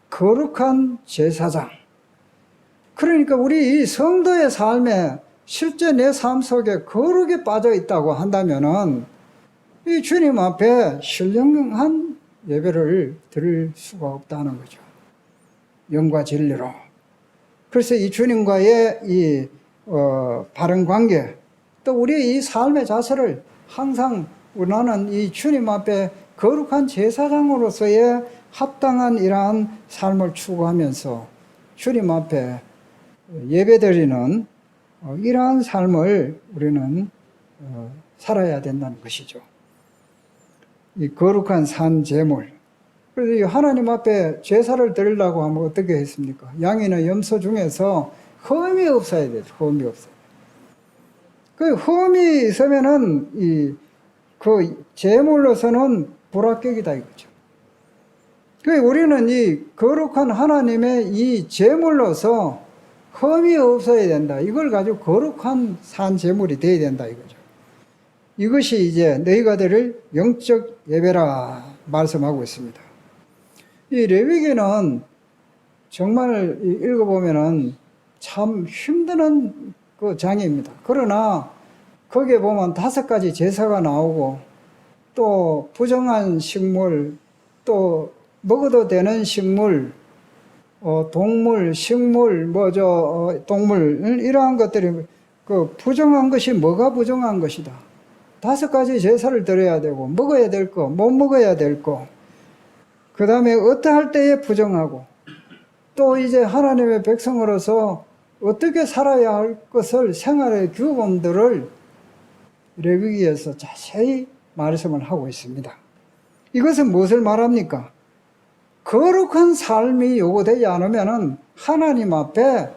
거룩한 제사장. 그러니까 우리 이 성도의 삶에 실제 내 삶 속에 거룩에 빠져 있다고 한다면은 이 주님 앞에 신령한 예배를 드릴 수가 없다는 거죠. 영과 진리로. 그래서 이 주님과의 이 바른 관계, 또 우리의 이 삶의 자세를 항상 나는 이 주님 앞에 거룩한 제사장으로서의 합당한 이러한 삶을 추구하면서 주님 앞에 예배드리는 이러한 삶을 우리는 살아야 된다는 것이죠. 이 거룩한 산 제물. 그래서 하나님 앞에 제사를 드리려고 하면 어떻게 했습니까? 양이나 염소 중에서 흠이 없어야 되죠. 흠이 없어야. 그 흠이 있으면은 그 제물로서는 불합격이다 이거죠. 그 우리는 이 거룩한 하나님의 이 제물로서 흠이 없어야 된다. 이걸 가지고 거룩한 산 제물이 돼야 된다 이거죠. 이것이 이제 너희가 드릴 영적 예배라 말씀하고 있습니다. 이 레위기는 정말 읽어보면은 참 힘드는 그 장입니다. 그러나 거기에 보면 5가지 제사가 나오고 또 부정한 식물, 또 먹어도 되는 식물, 동물, 식물, 동물, 이러한 것들이 그 부정한 것이 뭐가 부정한 것이다. 5가지 제사를 드려야 되고, 먹어야 될 거, 못 먹어야 될 거, 그 다음에 어떠할 때에 부정하고, 또 이제 하나님의 백성으로서 어떻게 살아야 할 것을, 생활의 규범들을 레위기에서 자세히 말씀을 하고 있습니다. 이것은 무엇을 말합니까? 거룩한 삶이 요구되지 않으면은 하나님 앞에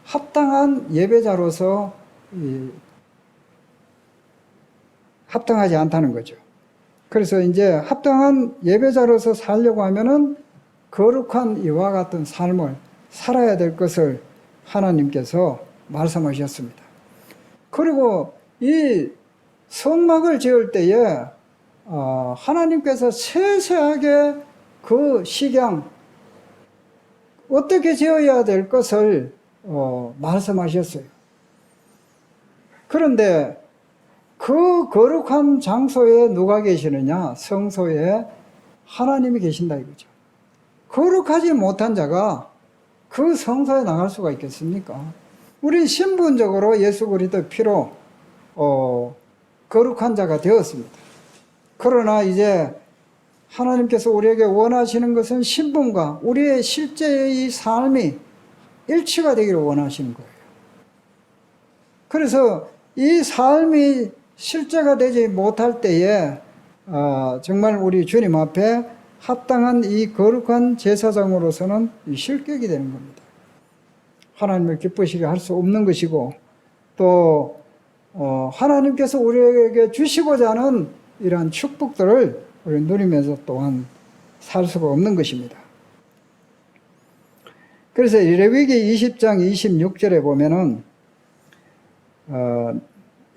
합당한 예배자로서 합당하지 않다는 거죠. 그래서 이제 합당한 예배자로서 살려고 하면은 거룩한 이와 같은 삶을 살아야 될 것을 하나님께서 말씀하셨습니다. 그리고 이 성막을 지을 때에 하나님께서 세세하게 그 식양, 어떻게 지어야 될 것을 말씀하셨어요. 그런데 그 거룩한 장소에 누가 계시느냐? 성소에 하나님이 계신다 이거죠. 거룩하지 못한 자가 그 성소에 나갈 수가 있겠습니까? 우린 신분적으로 예수 그리스도의 피로 거룩한 자가 되었습니다. 그러나 이제 하나님께서 우리에게 원하시는 것은 신분과 우리의 실제의 이 삶이 일치가 되기를 원하시는 거예요. 그래서 이 삶이 실제가 되지 못할 때에 정말 우리 주님 앞에 합당한 이 거룩한 제사장으로서는 실격이 되는 겁니다. 하나님을 기쁘시게 할 수 없는 것이고, 또 하나님께서 우리에게 주시고자 하는 이러한 축복들을 우리 누리면서 또한 살 수가 없는 것입니다. 그래서 레위기 20장 26절에 보면은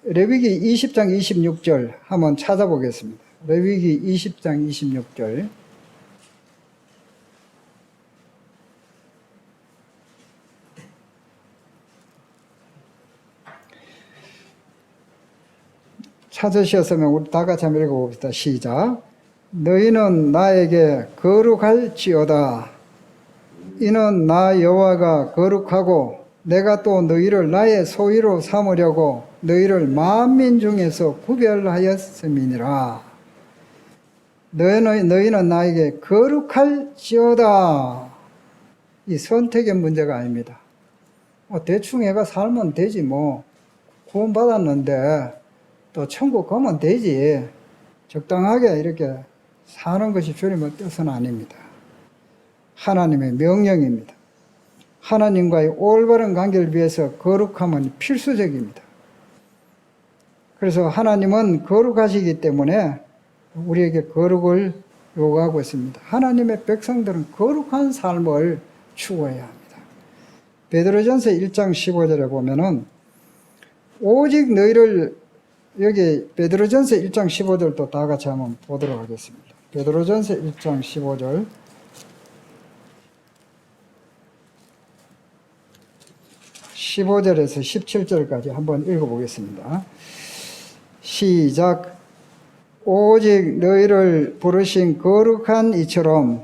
레위기 20장 26절 한번 찾아보겠습니다. 레위기 20장 26절. 찾으셨으면 우리 다 같이 한번 읽어봅시다. 시작. 너희는 나에게 거룩할지어다. 이는 나 여호와가 거룩하고 내가 또 너희를 나의 소유로 삼으려고 너희를 만민 중에서 구별하였음이니라. 너희는 나에게 거룩할지어다. 이 선택의 문제가 아닙니다. 대충 애가 살면 되지 뭐. 구원받았는데 또 천국 가면 되지. 적당하게 이렇게 사는 것이 주님의 뜻은 아닙니다. 하나님의 명령입니다. 하나님과의 올바른 관계를 위해서 거룩함은 필수적입니다. 그래서 하나님은 거룩하시기 때문에 우리에게 거룩을 요구하고 있습니다. 하나님의 백성들은 거룩한 삶을 추구해야 합니다. 베드로전서 1장 15절에 보면은 오직 너희를, 여기 베드로전서 1장 15절도 다 같이 한번 보도록 하겠습니다. 베드로전서 1장 15절. (15절에서) (17절까지) 한번 읽어보겠습니다. 시작. 오직 너희를 부르신 거룩한 이처럼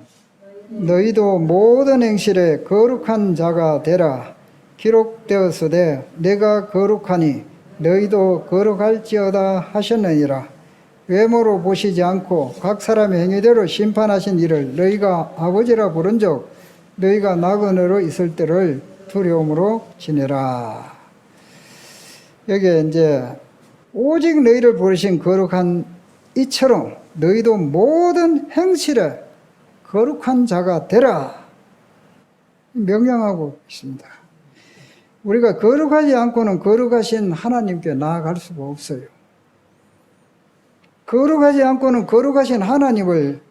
너희도 모든 행실에 거룩한 자가 되라. 기록되었으되 내가 거룩하니 너희도 거룩할지어다 하셨느니라. 외모로 보시지 않고 각 사람의 행위대로 심판하신 이를 너희가 아버지라 부른즉 너희가 나그네로 있을 때를 두려움으로 지내라. 여기에 이제 오직 너희를 부르신 거룩한 이처럼 너희도 모든 행실에 거룩한 자가 되라. 명령하고 있습니다. 우리가 거룩하지 않고는 거룩하신 하나님께 나아갈 수가 없어요. 거룩하지 않고는 거룩하신 하나님을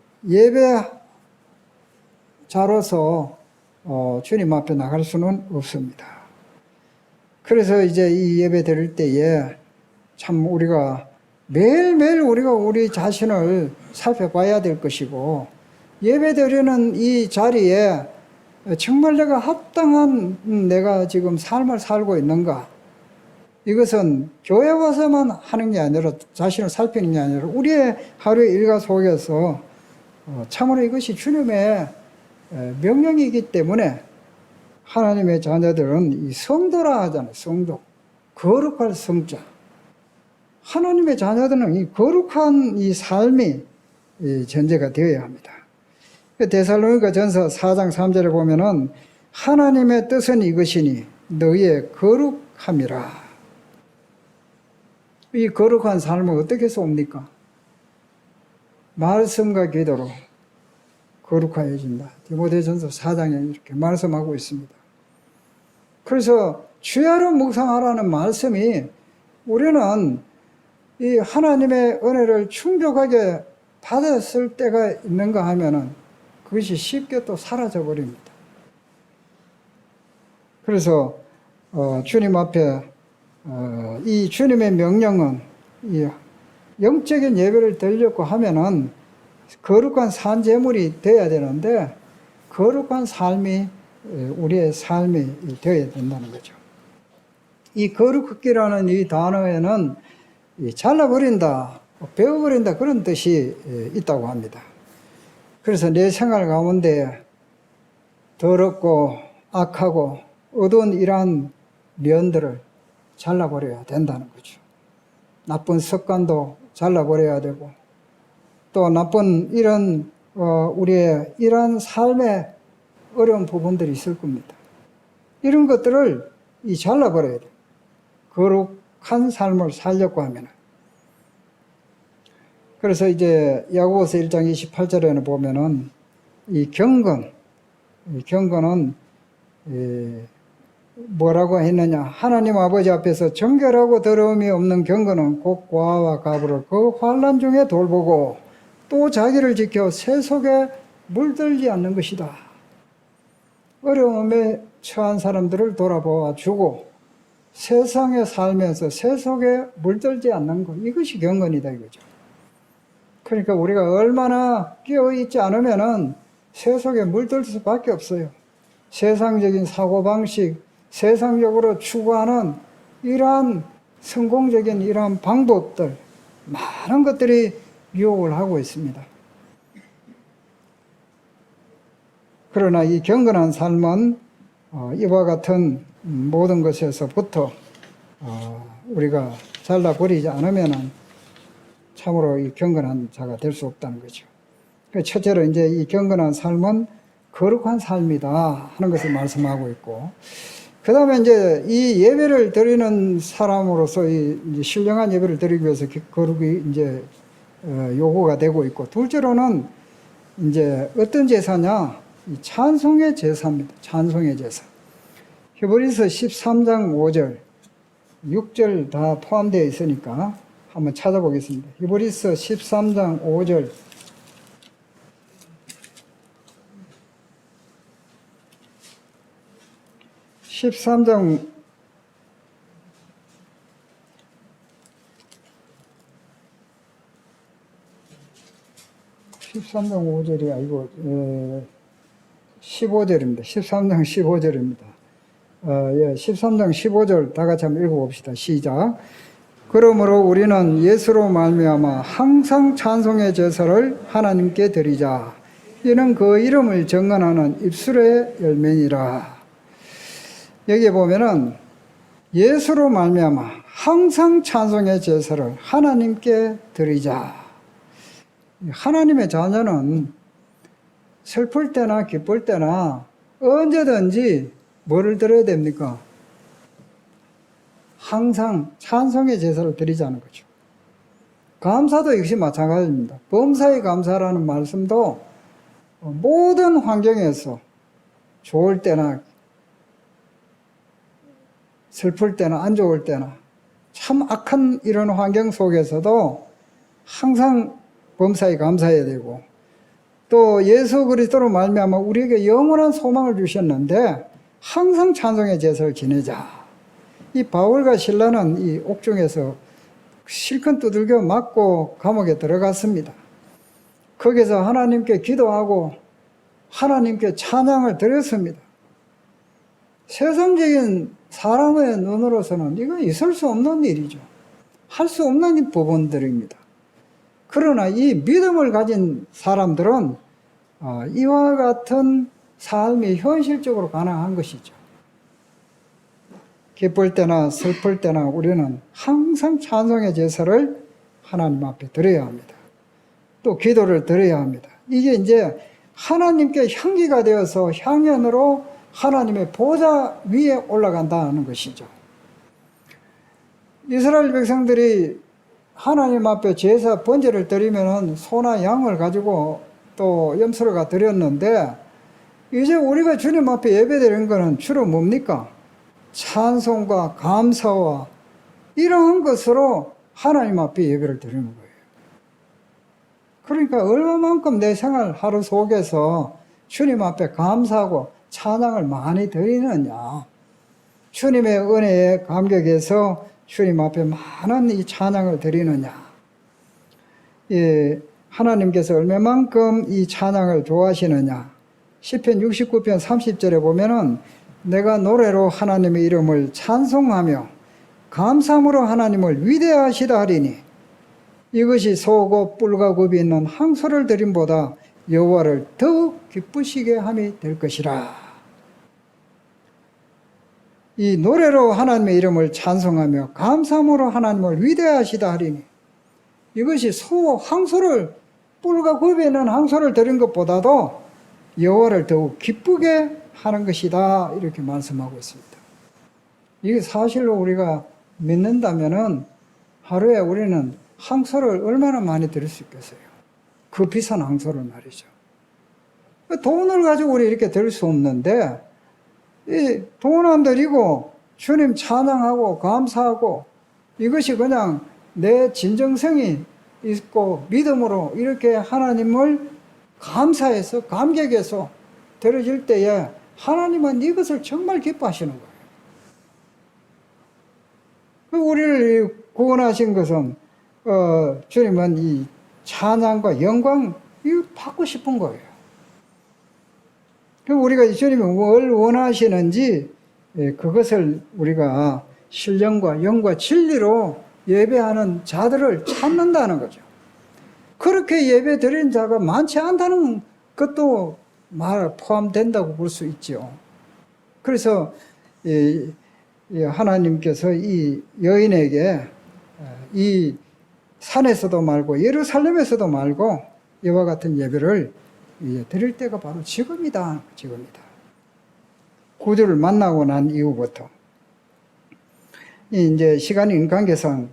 예배자로서 주님 앞에 나갈 수는 없습니다. 그래서 이제 이 예배 드릴 때에 참 우리가 매일매일 우리가 우리 자신을 살펴봐야 될 것이고, 예배 드리는 이 자리에 정말 내가 합당한 내가 지금 삶을 살고 있는가? 이것은 교회 와서만 하는 게 아니라, 자신을 살피는 게 아니라 우리의 하루의 일과 속에서 참으로 이것이 주님의 명령이기 때문에 하나님의 자녀들은 이 성도라 하잖아요. 성도. 거룩할 성자. 하나님의 자녀들은 이 거룩한 이 삶이 전제가 되어야 합니다. 데살로니가 전서 4장 3절에 보면은 하나님의 뜻은 이것이니 너희의 거룩함이라. 이 거룩한 삶을 어떻게 해서 옵니까? 말씀과 기도로 거룩하여진다. 디모데전서 4장에 이렇게 말씀하고 있습니다. 그래서 주야로 묵상하라는 말씀이, 우리는 이 하나님의 은혜를 충족하게 받았을 때가 있는가 하면은 그것이 쉽게 또 사라져 버립니다. 그래서 주님 앞에 이 주님의 명령은 이 영적인 예배를 드리려고 하면은 거룩한 산제물이 되어야 되는데, 거룩한 삶이 우리의 삶이 되어야 된다는 거죠. 이 거룩하기라는 이 단어에는 잘라버린다, 베어버린다 그런 뜻이 있다고 합니다. 그래서 내 생활 가운데 더럽고 악하고 어두운 이러한 면들을 잘라버려야 된다는 거죠. 나쁜 습관도 잘라버려야 되고, 또 나쁜 이런 우리의 이러한 삶의 어려운 부분들이 있을 겁니다. 이런 것들을 잘라버려야 돼요. 거룩한 삶을 살려고 하면. 그래서 이제 야고보서 1장 28절에는 보면은 이 경건은 뭐라고 했느냐? 하나님 아버지 앞에서 정결하고 더러움이 없는 경건은 곧 고아와 가부를 그 환난 중에 돌보고 또 자기를 지켜 새 속에 물들지 않는 것이다. 어려움에 처한 사람들을 돌아보아 주고 세상에 살면서 새 속에 물들지 않는 것, 이것이 경건이다 이거죠. 그러니까 우리가 얼마나 깨어있지 않으면은 새 속에 물들 수밖에 없어요. 세상적인 사고방식, 세상적으로 추구하는 이러한 성공적인 이러한 방법들, 많은 것들이 유혹을 하고 있습니다. 그러나 이 경건한 삶은 이와 같은 모든 것에서부터 우리가 잘라버리지 않으면 참으로 이 경건한 자가 될 수 없다는 거죠. 첫째로 이제 이 경건한 삶은 거룩한 삶이다 하는 것을 말씀하고 있고, 그 다음에 이제 이 예배를 드리는 사람으로서 이제 신령한 예배를 드리기 위해서 거룩이 이제 요구가 되고 있고, 둘째로는 이제 어떤 제사냐? 이 찬송의 제사입니다. 찬송의 제사. 히브리서 13장 5절, 6절 다 포함되어 있으니까 한번 찾아보겠습니다. 히브리서 13장 5절. (13장) 5절이 아니고 15절입니다. 13장 15절입니다. 13장 15절 다 같이 한번 읽어봅시다. 시작. 그러므로 우리는 예수로 말미암아 항상 찬송의 제사를 하나님께 드리자. 이는 그 이름을 정언하는 입술의 열매니라. 여기에 보면은 예수로 말미암아 항상 찬송의 제사를 하나님께 드리자. 하나님의 자녀는 슬플 때나 기쁠 때나 언제든지 뭐를 드려야 됩니까? 항상 찬송의 제사를 드리자는 거죠. 감사도 역시 마찬가지입니다. 범사에 감사라는 말씀도 모든 환경에서 좋을 때나 슬플 때나 안 좋을 때나 참 악한 이런 환경 속에서도 항상 범사에 감사해야 되고, 또 예수 그리스도로 말미암아 우리에게 영원한 소망을 주셨는데 항상 찬송의 제사를 지내자. 이 바울과 실라는 이 옥중에서 실컷 두들겨 맞고 감옥에 들어갔습니다. 거기서 하나님께 기도하고 하나님께 찬양을 드렸습니다. 세상적인 사람의 눈으로서는 이건 있을 수 없는 일이죠. 할 수 없는 부분들입니다. 그러나 이 믿음을 가진 사람들은 이와 같은 삶이 현실적으로 가능한 것이죠. 기쁠 때나 슬플 때나 우리는 항상 찬송의 제사를 하나님 앞에 드려야 합니다. 또 기도를 드려야 합니다. 이게 이제 하나님께 향기가 되어서 향연으로 하나님의 보좌 위에 올라간다는 것이죠. 이스라엘 백성들이 하나님 앞에 제사 번제를 드리면은 소나 양을 가지고 또 염소를 드렸는데, 이제 우리가 주님 앞에 예배드리는 것은 주로 뭡니까? 찬송과 감사와 이러한 것으로 하나님 앞에 예배를 드리는 거예요. 그러니까 얼마만큼 내 생활 하루 속에서 주님 앞에 감사하고 찬양을 많이 드리느냐, 주님의 은혜에 감격해서 주님 앞에 많은 이 찬양을 드리느냐, 하나님께서 얼마만큼 이 찬양을 좋아하시느냐. 시편 69편 30절에 보면은 내가 노래로 하나님의 이름을 찬송하며 감사함으로 하나님을 위대하시다 하리니 이것이 소고 뿔과 굽이 있는 항소를 드림보다 여호와를 더욱 기쁘시게 함이 될 것이라. 이 노래로 하나님의 이름을 찬송하며 감사함으로 하나님을 위대하시다 하리니 이것이 항소를, 뿔과 굽이 있는 항소를 드린 것보다도 여호와를 더욱 기쁘게 하는 것이다, 이렇게 말씀하고 있습니다. 이게 사실로 우리가 믿는다면은 하루에 우리는 항소를 얼마나 많이 드릴 수 있겠어요? 그 비싼 항소를 말이죠. 돈을 가지고 우리 이렇게 드릴 수 없는데, 이 돈 안 드리고 주님 찬양하고 감사하고 이것이 그냥 내 진정성이 있고 믿음으로 이렇게 하나님을 감사해서 감격해서 드려질 때에 하나님은 이것을 정말 기뻐하시는 거예요. 우리를 구원하신 것은 주님은 이 찬양과 영광 이거 받고 싶은 거예요. 우리가 주님이 뭘 원하시는지 그것을 우리가 신령과 영과 진리로 예배하는 자들을 찾는다는 거죠. 그렇게 예배 드리는 자가 많지 않다는 것도 포함된다고 볼 수 있죠. 그래서 하나님께서 이 여인에게 이 산에서도 말고 예루살렘에서도 말고 이와 같은 예배를 드릴 때가 바로 지금이다. 지금이다. 구주를 만나고 난 이후부터. 이제 시간이 관계상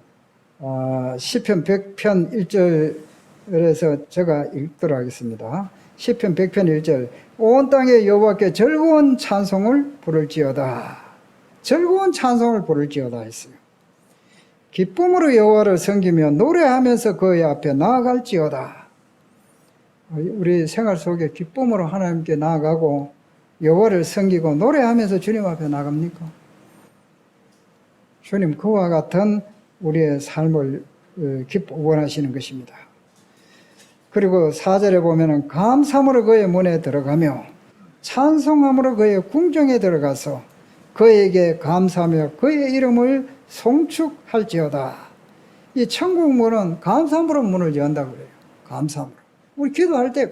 시편 100편 1절에서 제가 읽도록 하겠습니다. 시편 100편 1절. 온 땅에 여호와께 즐거운 찬송을 부를지어다. 즐거운 찬송을 부를지어다 했어요. 기쁨으로 여호와를 섬기며 노래하면서 그의 앞에 나아갈지어다. 우리 생활 속에 기쁨으로 하나님께 나아가고 여호와를 섬기고 노래하면서 주님 앞에 나갑니까? 주님 그와 같은 우리의 삶을 원하시는 것입니다. 그리고 4절에 보면은 감사함으로 그의 문에 들어가며 찬송함으로 그의 궁정에 들어가서 그에게 감사하며 그의 이름을 송축할지어다. 이 천국 문은 감사함으로 문을 연다고 그래요. 감사함으로. 우리 기도할 때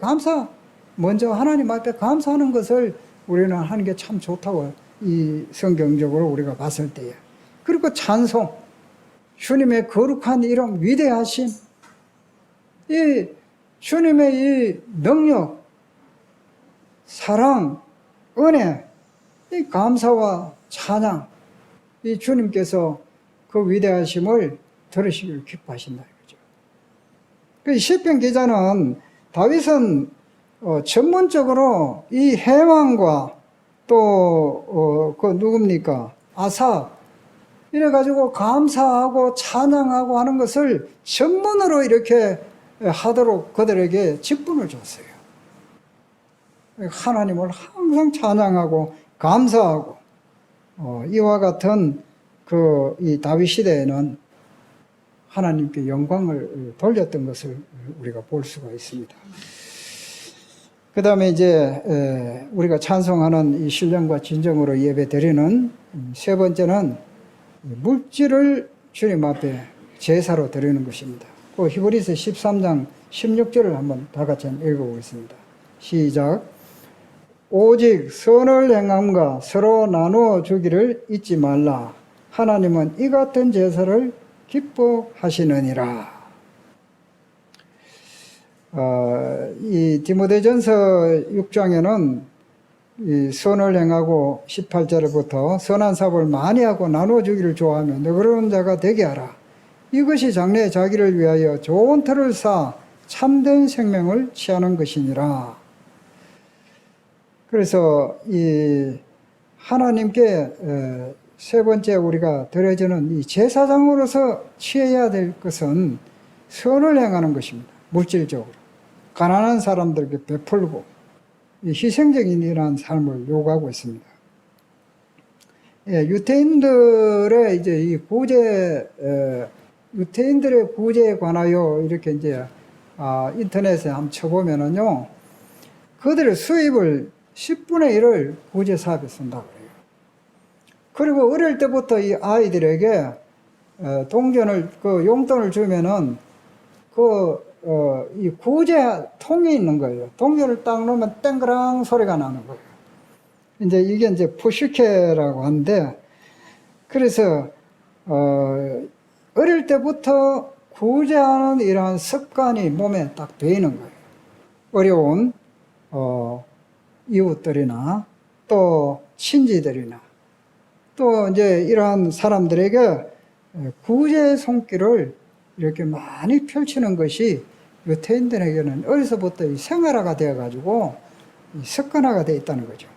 먼저 하나님 앞에 감사하는 것을 우리는 하는 게 참 좋다고 이 성경적으로 우리가 봤을 때에. 그리고 찬송. 주님의 거룩한 이름, 위대하심. 이 주님의 이 능력, 사랑, 은혜, 이 감사와 찬양, 이 주님께서 그 위대하심을 들으시길 기뻐하신다 이거죠. 그 시편 기자는 다윗은 전문적으로 이 해왕과 또 그 누굽니까? 아삽 이래가지고 감사하고 찬양하고 하는 것을 전문으로 이렇게 하도록 그들에게 직분을 줬어요. 하나님을 항상 찬양하고 감사하고 이와 같은 이 다윗 시대에는 하나님께 영광을 돌렸던 것을 우리가 볼 수가 있습니다. 그 다음에 이제 우리가 찬송하는 이 신령과 진정으로 예배 드리는 세 번째는 물질을 주님 앞에 제사로 드리는 것입니다. 그 히브리서 13장 16절을 한번 다 같이 읽어보겠습니다. 시작. 오직 선을 행함과 서로 나누어 주기를 잊지 말라. 하나님은 이 같은 제사를 기뻐하시느니라. 이 디모데전서 6장에는 이 선을 행하고 18절부터 선한 사업을 많이 하고 나누어 주기를 좋아하며 너그러운 자가 되게 하라. 이것이 장래에 자기를 위하여 좋은 터를 쌓아 참된 생명을 취하는 것이니라. 그래서 이 하나님께 세 번째 우리가 드려지는 이 제사장으로서 취해야 될 것은 선을 행하는 것입니다. 물질적으로. 가난한 사람들에게 베풀고 희생적인 이러한 삶을 요구하고 있습니다. 유태인들의 이제 이 유태인들의 구제에 관하여 이렇게 이제 인터넷에 한번 쳐보면은요, 그들의 수입을 10분의 1을 구제 사업에 쓴다고 해요. 그리고 어릴 때부터 이 아이들에게 동전을 용돈을 주면은 이 구제 통이 있는 거예요. 동전을 딱 놓으면 땡그랑 소리가 나는 거예요. 이제 이게 이제 푸슈케라고 하는데, 그래서 어릴 때부터 구제하는 이러한 습관이 몸에 딱 배이는 거예요. 어려운 이웃들이나 또 친지들이나 또 이제 이러한 사람들에게 구제의 손길을 이렇게 많이 펼치는 것이 유태인들에게는 어려서부터 생활화가 되어가지고 습관화가 되어 있다는 거죠.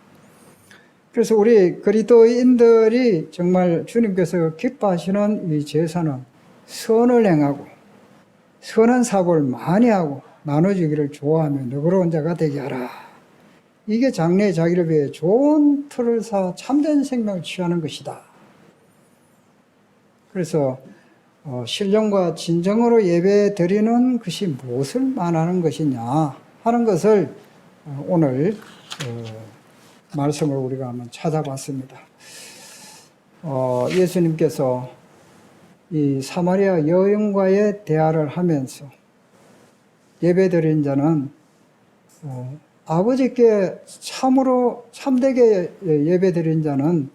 그래서 우리 그리스도인들이 정말 주님께서 기뻐하시는 이 제사는 선을 행하고 선한 사고를 많이 하고 나눠주기를 좋아하며 너그러운 자가 되게 하라. 이게 장래에 자기를 위해 좋은 틀을 쌓아 참된 생명을 취하는 것이다. 그래서 신령과 진정으로 예배 드리는 것이 무엇을 말하는 것이냐 하는 것을 오늘 말씀을 우리가 한번 찾아봤습니다. 예수님께서 이 사마리아 여인과의 대화를 하면서 예배 드린 자는 아버지께 참으로 참되게 예배 드린 자는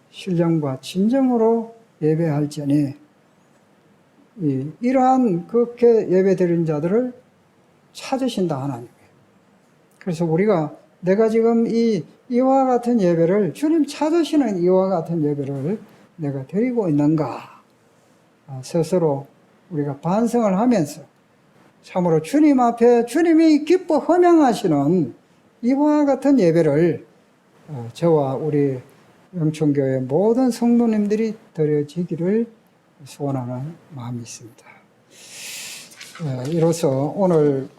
신령과 진정으로 예배할지니 이러한 그렇게 예배 드린 자들을 찾으신다 하나님이. 그래서 우리가 내가 지금 이와 같은 예배를 주님 찾으시는 이와 같은 예배를 내가 드리고 있는가 스스로 우리가 반성을 하면서 참으로 주님 앞에 주님이 기뻐 허명하시는 이와 같은 예배를 저와 우리 영천교회 모든 성도님들이 드려지기를 소원하는 마음이 있습니다. 이로써 오늘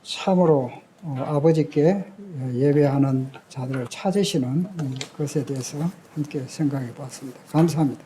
참으로 아버지께 예배하는 자들을 찾으시는 것에 대해서 함께 생각해 보았습니다. 감사합니다.